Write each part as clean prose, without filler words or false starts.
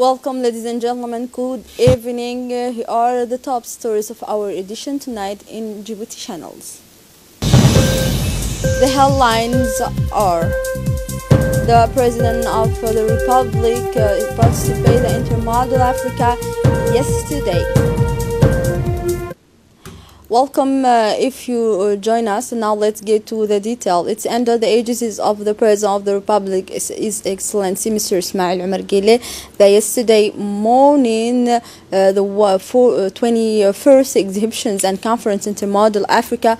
Welcome, ladies and gentlemen. Good evening. Here are the top stories of our edition tonight in Djibouti channels. The headlines are: the President of the Republic participated in Intermodal Africa yesterday. Welcome if you join us. Now let's get to the detail. It's under the aegis of the President of the Republic, His Excellency Mr. Ismail Omar Guelleh, that yesterday morning the 21st Exhibitions and Conference Intermodal Africa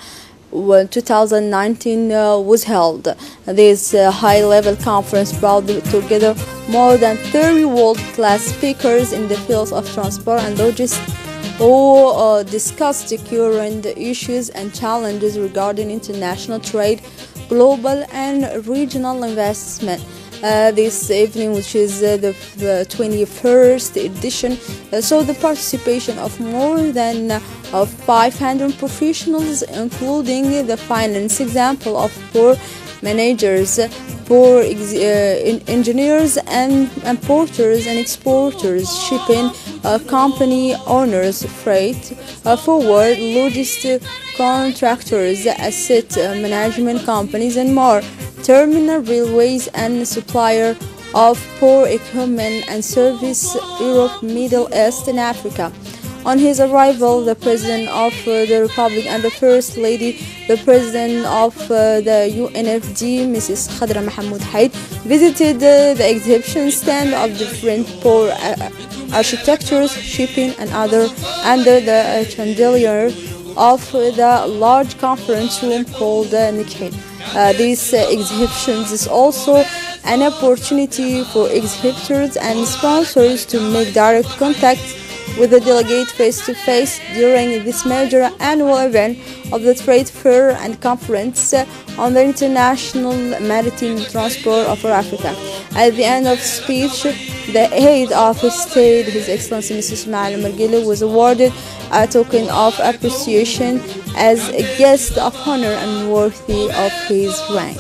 2019 was held. This high-level conference brought together more than 30 world-class speakers in the fields of transport and logistics, who discussed the current issues and challenges regarding international trade, global and regional investment. This evening, which is the 21st edition, saw the participation of more than 500 professionals, including the finance example of poor managers, poor engineers and importers and exporters, shipping company owners, freight forward, logistic contractors, asset management companies and more, terminal railways and supplier of poor equipment and service Europe, Middle East and Africa. On his arrival, the President of the Republic and the First Lady, the President of the UNFD, Mrs. Khadra Mahmoud Haid, visited the exhibition stand of different poor architectures, shipping and other under the chandelier of the large conference room called Nikhil. These exhibitions is also an opportunity for exhibitors and sponsors to make direct contact with the delegate face-to-face during this major annual event of the trade fair and conference on the international maritime transport of Africa. At the end of the speech, the head of state, His Excellency Mr. Ismail Omar Guelleh, was awarded a token of appreciation as a guest of honor and worthy of his rank.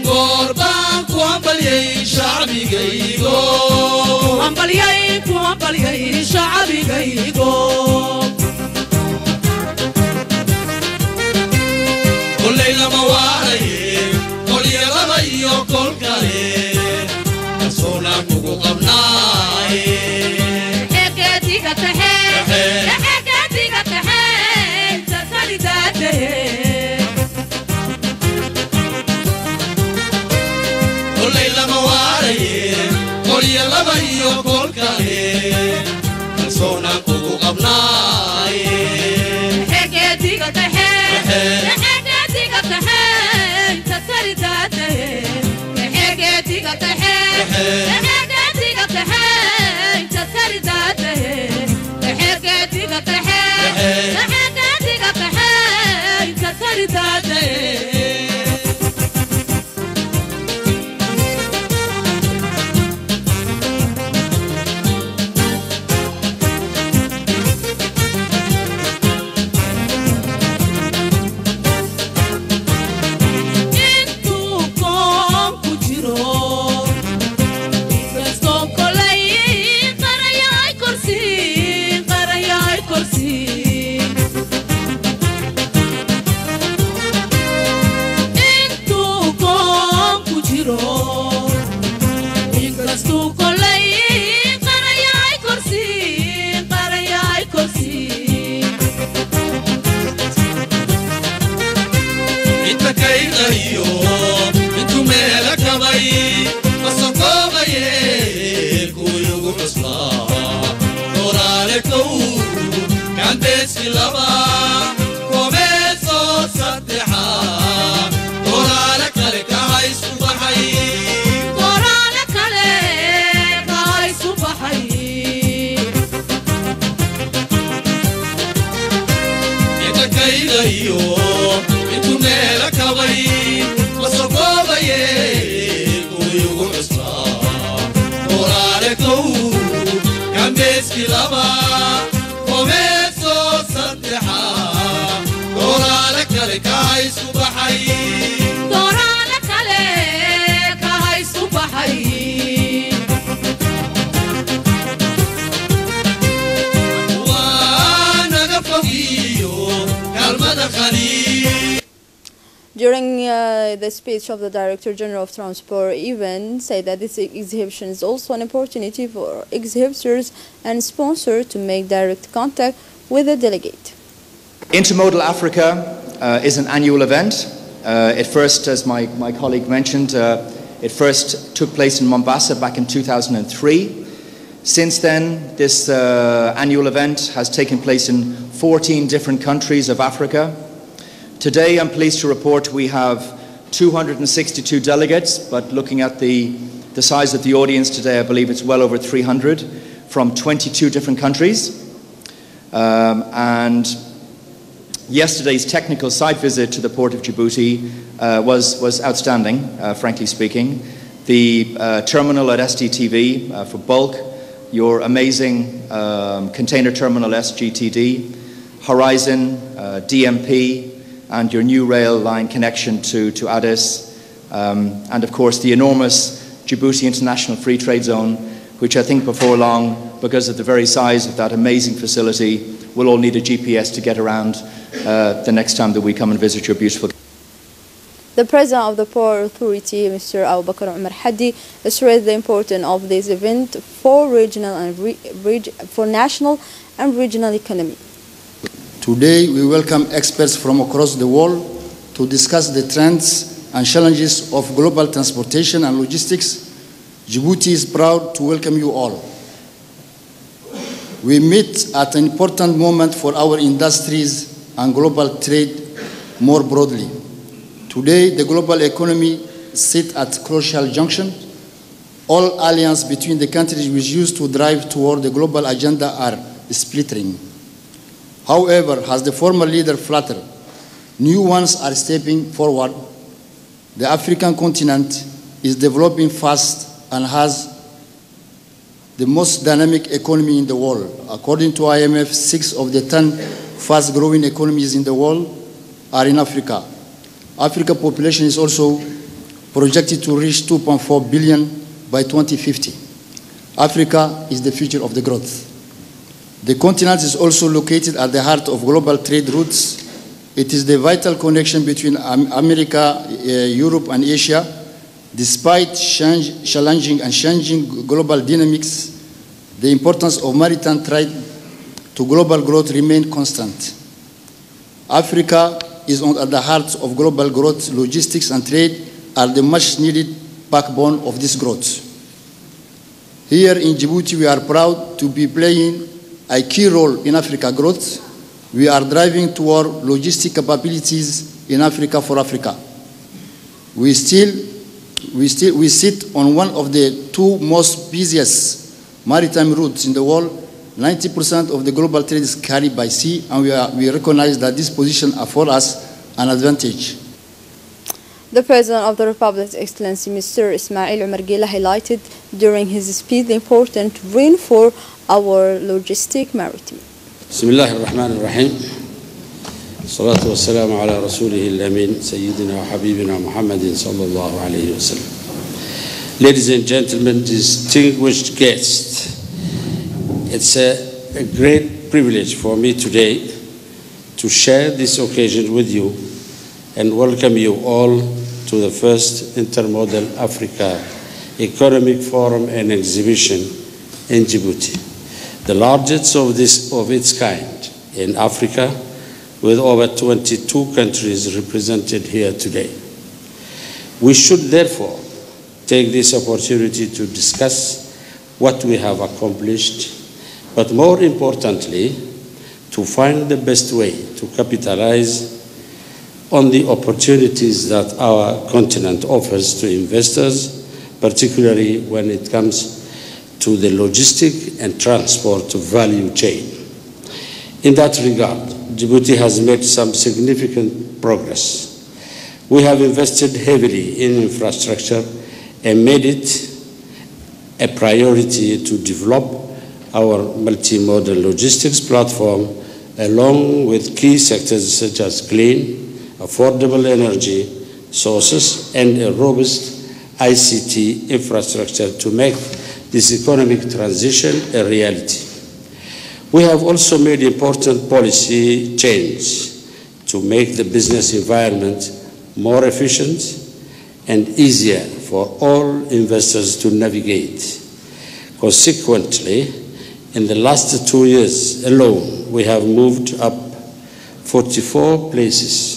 قربان كوامبلي شعبي جيجو كوامبلي شعبي جيجو كل ليلة مواري كل يوم أيو كل كلام كسونا كوكو قبناي حكيتي كتحي تسالي داتي Yo kol kale sona kuku abnai hege diga tahe tasari date hege diga tahe tasari date hege diga tahe tasari date During the speech of the Director General of Transport, even said that this exhibition is also an opportunity for exhibitors and sponsors to make direct contact with the delegate. Intermodal Africa is an annual event. It first, as my colleague mentioned, it first took place in Mombasa back in 2003. Since then, this annual event has taken place in 14 different countries of Africa. Today, I'm pleased to report we have 262 delegates, but looking at the size of the audience today, I believe it's well over 300 from 22 different countries. And yesterday's technical site visit to the port of Djibouti was outstanding, frankly speaking. The terminal at SDTV for bulk, your amazing container terminal SGTD, Horizon, DMP, and your new rail line connection to Addis, and of course the enormous Djibouti International Free Trade Zone, which I think before long, because of the very size of that amazing facility, we'll all need a GPS to get around the next time that we come and visit your beautiful. The President of the Port Authority, Mr. Abu Bakr Umar Hadi, stressed the importance of this event for regional and for national and regional economy. Today, we welcome experts from across the world to discuss the trends and challenges of global transportation and logistics. Djibouti is proud to welcome you all. We meet at an important moment for our industries and global trade more broadly. Today, the global economy sits at a crucial junction. All alliances between the countries we use to drive toward the global agenda are splintering. However, as the former leader flattered, new ones are stepping forward. The African continent is developing fast and has the most dynamic economy in the world. According to IMF, 6 of the 10 fast-growing economies in the world are in Africa. Africa's population is also projected to reach 2.4 billion by 2050. Africa is the future of the growth. The continent is also located at the heart of global trade routes. It is the vital connection between America, Europe, and Asia. Despite challenging and changing global dynamics, the importance of maritime trade to global growth remains constant. Africa is at the heart of global growth. Logistics and trade are the much-needed backbone of this growth. Here in Djibouti, we are proud to be playing a key role in Africa growth. We are driving toward logistic capabilities in Africa for Africa. We sit on one of the two most busiest maritime routes in the world. 90% of the global trade is carried by sea, and we recognize that this position affords us an advantage. The President of the Republic, Excellency Mr. Ismail Omar Guelleh, highlighted during his speech the important role for our logistic maritime. بسم الله الرحمن الرحيم. الصلاة والسلام على رسوله الأمين سيدنا وحبيبنا محمد صلى الله عليه وسلم. Ladies and gentlemen, distinguished guests, it's a great privilege for me today to share this occasion with you and welcome you all to the first Intermodal Africa Economic Forum and Exhibition in Djibouti, the largest of its kind in Africa, with over 22 countries represented here today. We should therefore take this opportunity to discuss what we have accomplished, but more importantly, to find the best way to capitalize on the opportunities that our continent offers to investors, particularly when it comes to the logistic and transport value chain. In that regard, Djibouti has made some significant progress. We have invested heavily in infrastructure and made it a priority to develop our multimodal logistics platform along with key sectors such as clean, affordable energy sources and a robust ICT infrastructure to make this economic transition a reality. We have also made important policy change to make the business environment more efficient and easier for all investors to navigate. Consequently, in the last 2 years alone, we have moved up 44 places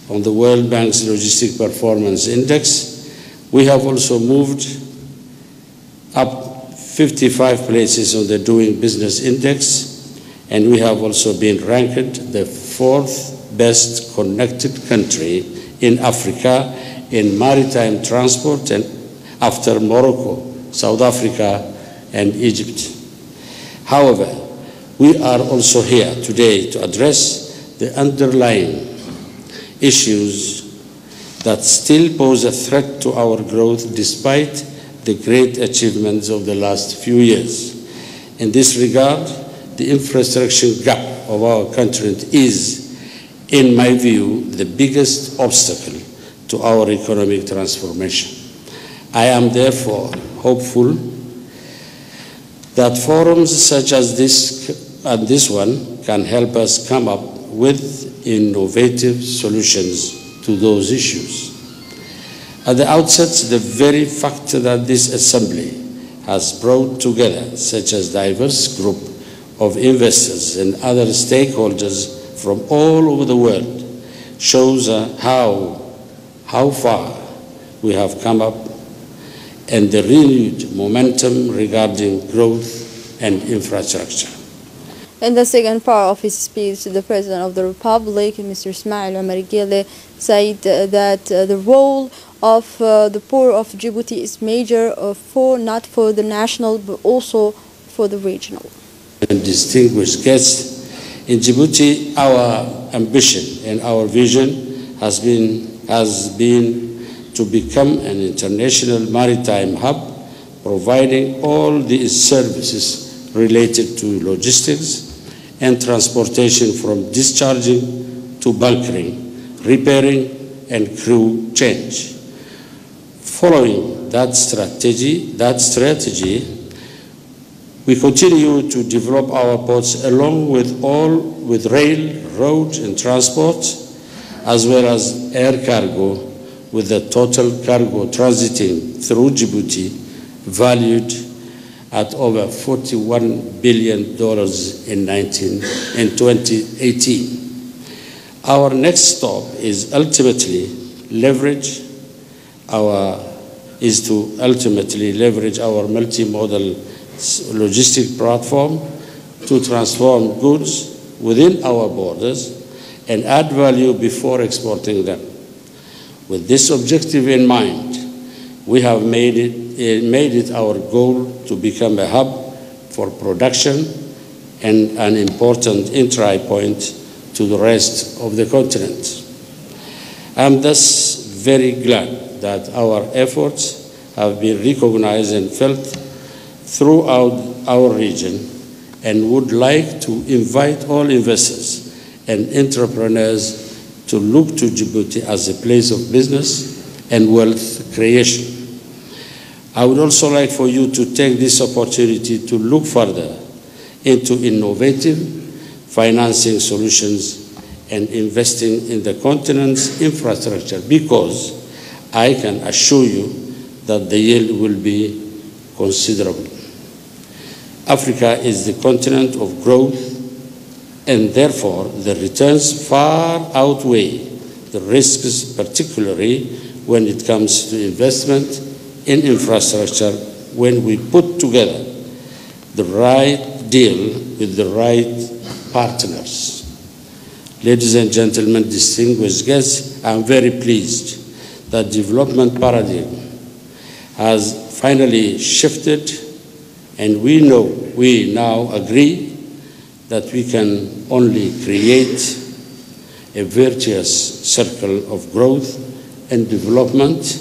on the World Bank's Logistic Performance Index. We have also moved up 55 places on the Doing Business Index, and we have also been ranked the 4th best connected country in Africa in maritime transport, and after Morocco, South Africa, and Egypt. However, we are also here today to address the underlying issues that still pose a threat to our growth despite the great achievements of the last few years. In this regard, the infrastructure gap of our continent is, in my view, the biggest obstacle to our economic transformation. I am therefore hopeful that forums such as this and this one can help us come up with innovative solutions to those issues. At the outset, the very fact that this assembly has brought together such a diverse group of investors and other stakeholders from all over the world shows how far we have come up and the renewed momentum regarding growth and infrastructure. In the second part of his speech, the President of the Republic, Mr. Ismail Omar Guelleh, said that the role of the port of Djibouti is major not for the national but also for the regional. And distinguished guests, in Djibouti, our ambition and our vision has been to become an international maritime hub, providing all the services related to logistics and transportation from discharging to bunkering, repairing, and crew change. Following that strategy, we continue to develop our ports along with rail, road, and transport, as well as air cargo, with the total cargo transiting through Djibouti valued at over $41 billion in 2018. Our next stop is to ultimately leverage our multimodal logistic platform to transform goods within our borders and add value before exporting them. With this objective in mind, we have made it our goal to become a hub for production and an important entry point to the rest of the continent. I'm thus very glad that our efforts have been recognized and felt throughout our region, and would like to invite all investors and entrepreneurs to look to Djibouti as a place of business and wealth creation. I would also like for you to take this opportunity to look further into innovative financing solutions and investing in the continent's infrastructure, because I can assure you that the yield will be considerable. Africa is the continent of growth, and therefore the returns far outweigh the risks, particularly when it comes to investment in infrastructure, when we put together the right deal with the right partners. Ladies and gentlemen, distinguished guests, I'm very pleased that development paradigm has finally shifted, and we now agree that we can only create a virtuous circle of growth and development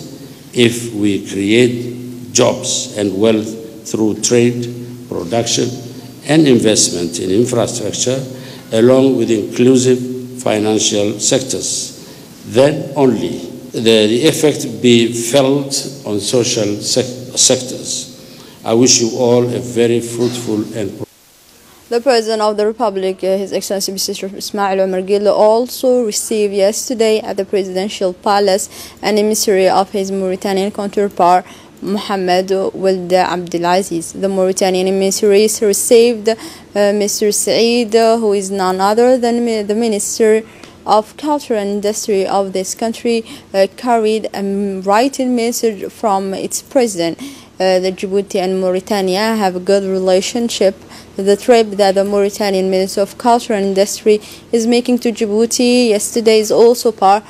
if we create jobs and wealth through trade, production, and investment in infrastructure, along with inclusive financial sectors. Then only the effect be felt on social sectors. I wish you all a very fruitful and The President of the Republic, His Excellency Mr. Ismail Omar Guelleh, also received yesterday at the Presidential Palace an emissary of his Mauritanian counterpart, Mohamed Ould Abdelaziz. The Mauritanian emissary received Mr. Said, who is none other than the Minister of Culture and Industry of this country, carried a written message from its president. The Djibouti and Mauritania have a good relationship. The trip that the Mauritanian Minister of Culture and Industry is making to Djibouti yesterday is also part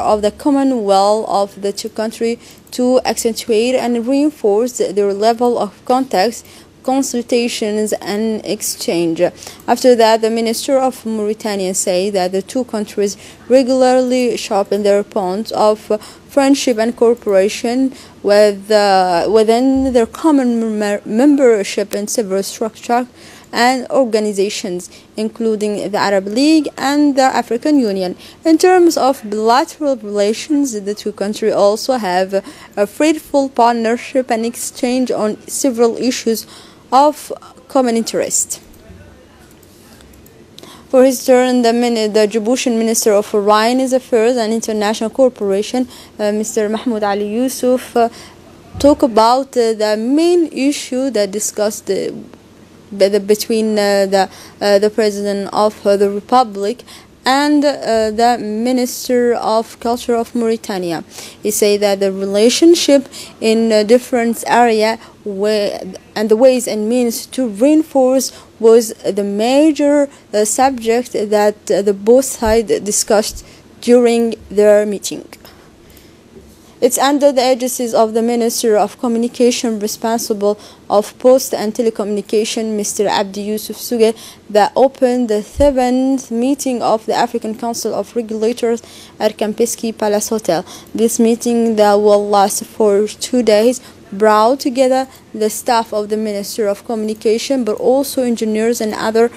of the common will of the two countries to accentuate and reinforce their level of contacts, consultations and exchange. After that, the Minister of Mauritania said that the two countries regularly sharpen their bonds of friendship and cooperation within their common membership in several structures and organizations, including the Arab League and the African Union. In terms of bilateral relations, the two countries also have a fruitful partnership and exchange on several issues of common interest. For his turn, the Djiboutian Minister of Foreign Affairs and International Cooperation, Mr. Mahmoud Ali Yusuf, talked about the main issue that discussed between the President of the Republic and the Minister of Culture of Mauritania. He said that the relationship in different areas and the ways and means to reinforce was the major subject that the both sides discussed during their meeting. It's under the agencies of the Minister of Communication responsible of Post and Telecommunication, Mr. Abdi Yusuf Suge, that opened the 7th meeting of the African Council of Regulators at Campeski Palace Hotel. This meeting that will last for 2 days brought together the staff of the Minister of Communication, but also engineers and other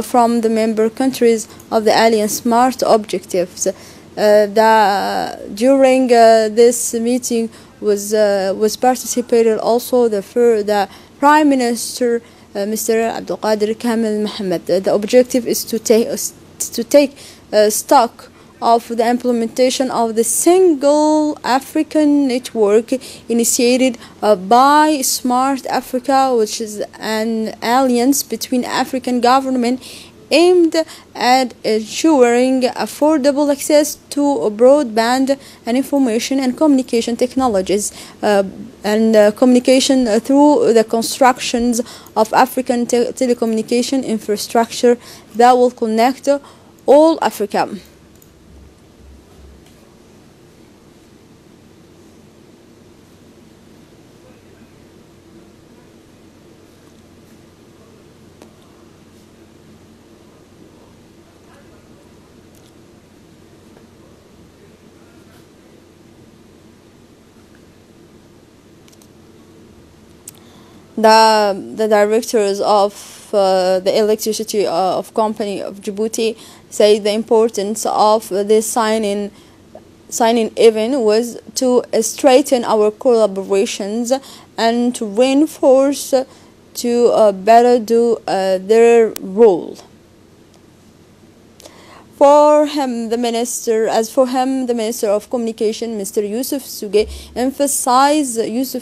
from the member countries of the Alliance Smart Objectives. During this meeting was participated also the Prime Minister Mr. Abdul Qadir Kamil Mohammed. The objective is to take stock of the implementation of the single African network initiated by Smart Africa, which is an alliance between African governments aimed at ensuring affordable access to broadband and information and communication technologies and communication through the constructions of African telecommunication infrastructure that will connect all Africa. The directors of the electricity of company of Djibouti say the importance of this signing event was to strengthen our collaborations and to reinforce to better do their role. For him, the Minister of Communication, Mr. Yusuf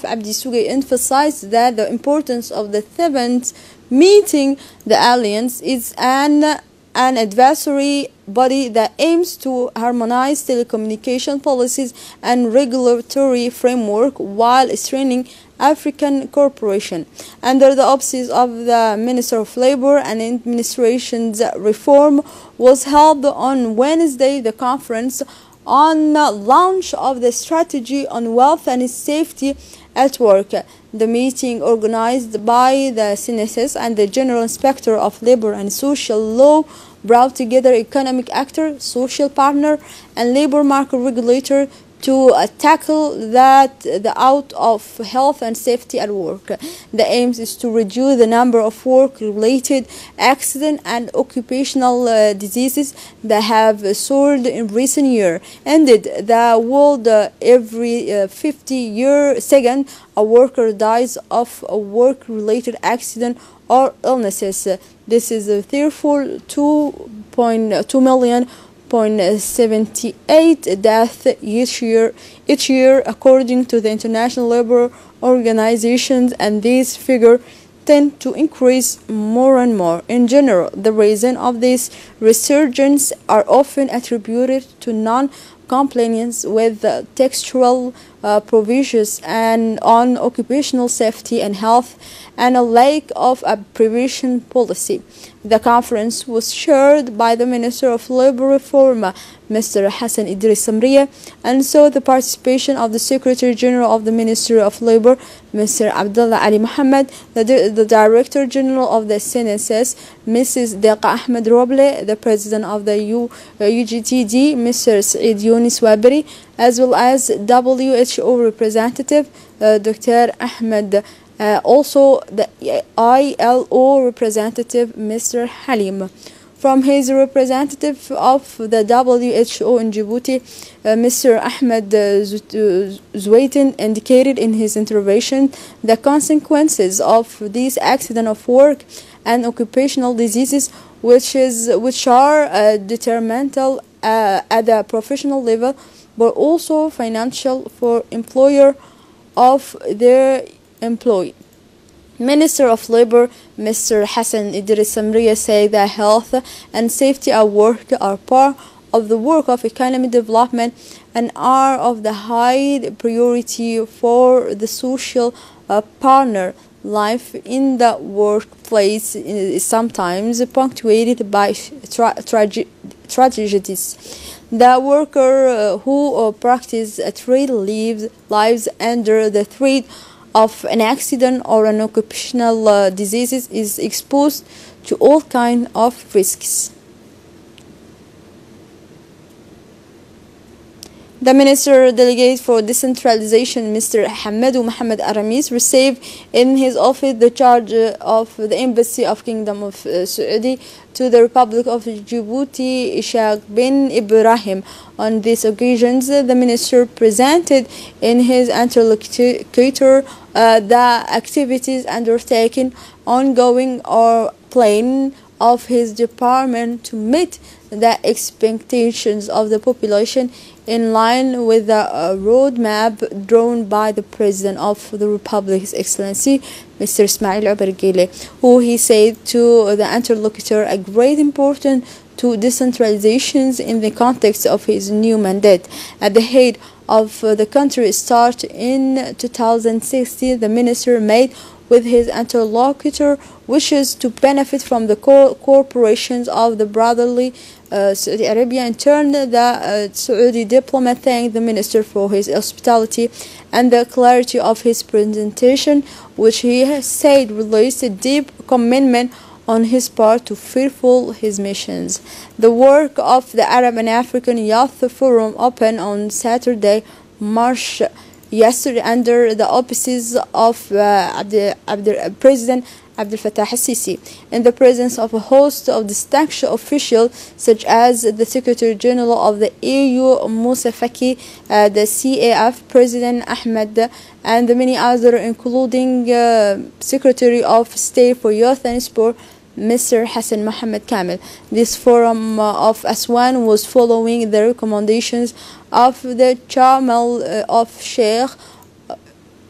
Abdi Suge, emphasized that the importance of the seventh meeting, the alliance, is an advisory body that aims to harmonize telecommunication policies and regulatory framework while strengthening African cooperation. Under the auspices of the Minister of Labor and Administration's reform was held on Wednesday the conference on launch of the strategy on wealth and safety at work. The meeting, organized by the CNSS and the General Inspector of Labor and Social Law, brought together economic actor, social partner, and labor market regulator to tackle the out of health and safety at work. The aim is to reduce the number of work-related accidents and occupational diseases that have soared in recent years. Ended the world every 50 seconds a worker dies of a work-related accident or illnesses. This is therefore 2.2 million 0.78 deaths each year according to the International Labour Organization, and these figures tend to increase more and more. In general, the reason of this resurgence are often attributed to non-compliance with textual provisions and on occupational safety and health, and a lack of a prevention policy. The conference was chaired by the Minister of Labor Reform, Mr. Hassan Idris Samriya, and saw the participation of the Secretary General of the Ministry of Labor, Mr. Abdullah Ali Mohammed, the Director General of the CNSS, Mrs. Deqa Ahmed Roble, the President of the UGTD, Mr. Saeed Yunis Waberi, as well as WHO representative, Dr. Ahmed, also the ILO representative, Mr. Halim. From his representative of the WHO in Djibouti, Mr. Ahmed Zwaitin, indicated in his intervention the consequences of these accidents of work and occupational diseases, which are detrimental at the professional level, but also financial for employer of their employee. Minister of Labor, Mr. Hassan Idris Samriya, said that health and safety at work are part of the work of economic development and are of the high priority for the social partner. Life in the workplace is sometimes punctuated by tragedies. The worker who practice a trade lives under the threat of an accident or an occupational disease is exposed to all kinds of risks. The Minister Delegate for Decentralization, Mr. Hamadou Mohamed Aramis, received in his office the charge of the Embassy of Kingdom of Saudi to the Republic of Djibouti, Ishaq bin Ibrahim. On these occasions, the Minister presented in his interlocutor the activities undertaken, ongoing or planned of his department to meet the expectations of the population in line with the roadmap drawn by the President of the Republic, His Excellency Mr. Ismail Obergele, who he said to the interlocutor a great importance to decentralizations in the context of his new mandate. At the head of the country start in 2016, the minister made with his interlocutor wishes to benefit from the corporations of the brotherly Saudi Arabia. In turn, the Saudi diplomat thanked the minister for his hospitality and the clarity of his presentation, which he said released a deep commitment on his part to fulfill his missions. The work of the Arab and African Youth Forum opened on Saturday, March yesterday under the auspices of President Abdel Fattah al-Sisi, in the presence of a host of distinguished officials such as the Secretary General of the EU, Moussa Faki, the CAF President Ahmed, and many others, including Secretary of State for Youth and Sport, Mr. Hassan Mohammed Kamel. This forum of Aswan was following the recommendations of the Chairman of Sheikh.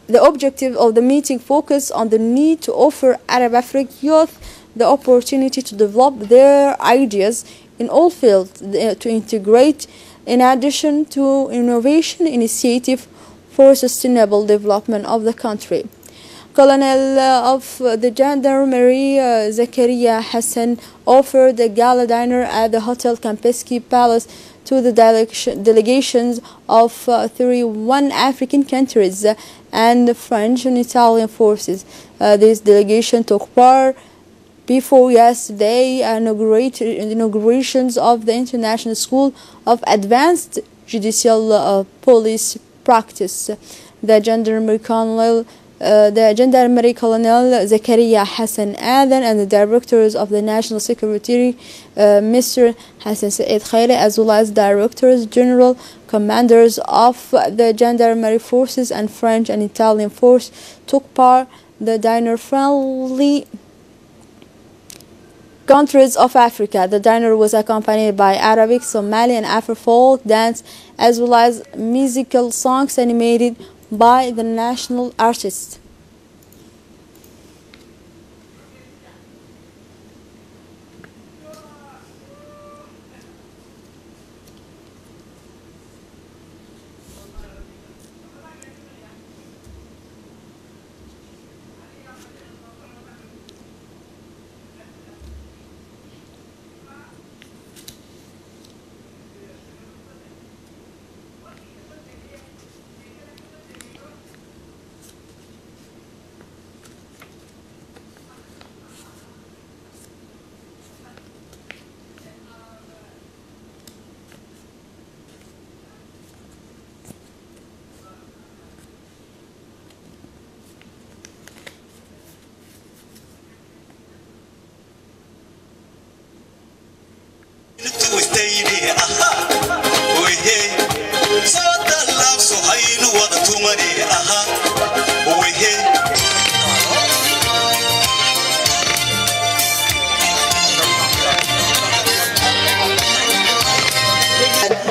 The objective of the meeting focused on the need to offer Arab African youth the opportunity to develop their ideas in all fields, to integrate in addition to innovation initiative for sustainable development of the country. Colonel of the Gendarmerie Zakaria Hassan offered a gala dinner at the Hotel Campeski Palace to the delegations of 31 African countries and the French and Italian forces. This delegation took part before yesterday inaugurations of the International School of Advanced Judicial Police Practice. The Gendarmerie Colonel Zakaria Hassan Adan and the directors of the National Security, Mr. Hassan Said Khairi, as well as directors general, commanders of the Gendarmerie forces and French and Italian force, took part the dinner friendly countries of Africa. The dinner was accompanied by Arabic, Somali, and Afro-folk dance, as well as musical songs animated by the national artists.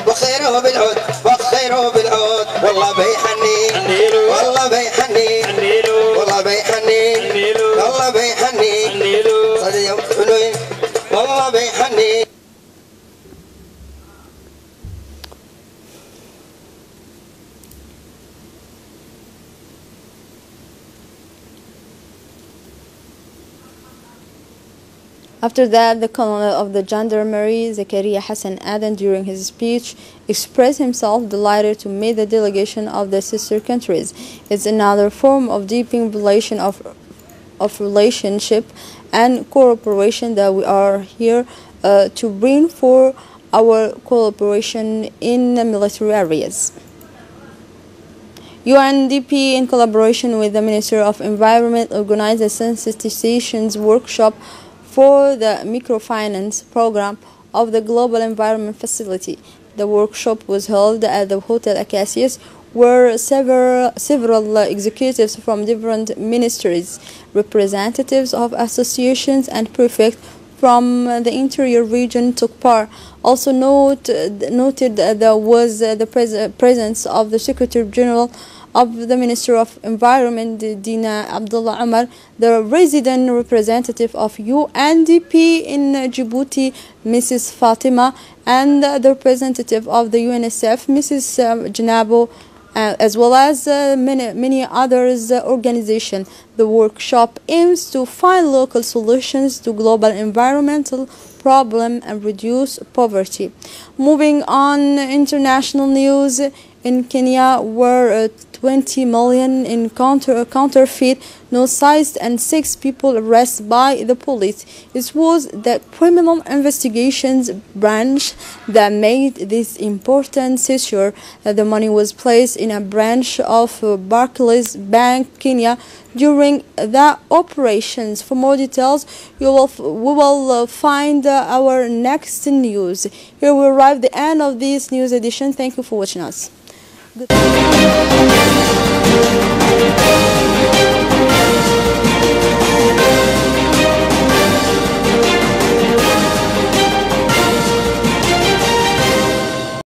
وخيره بالعود وخيره بالعود والله بيحني والله بيحني والله بيحني والله بيحني صديق حلوين والله بيحني. After that, the Colonel of the Gendarmerie, Zakaria Hassan Adan, during his speech, expressed himself delighted to meet the delegation of the sister countries. It's another form of deepening of relationship and cooperation that we are here to bring for our collaboration in military areas. UNDP, in collaboration with the Ministry of Environment, organized a sensitization workshop for the microfinance program of the Global Environment Facility. The workshop was held at the Hotel Acacias, where several executives from different ministries, representatives of associations, and prefects from the interior region took part. Also noted there was the presence of the Secretary General of the Ministry of Environment, Dina Abdullah Omar, the resident representative of UNDP in Djibouti, Mrs. Fatima, and the representative of the UNSF, Mrs. Janabo, as well as many others organizations. The workshop aims to find local solutions to global environmental problems and reduce poverty. Moving on, international news. In Kenya, where 20 million in counterfeit notes seized and 6 people arrested by the police. It was the criminal investigations branch that made this important seizure. The money was placed in a branch of Barclays Bank, Kenya, during the operations. For more details, we will find our next news. Here we arrive at the end of this news edition. Thank you for watching us. Good.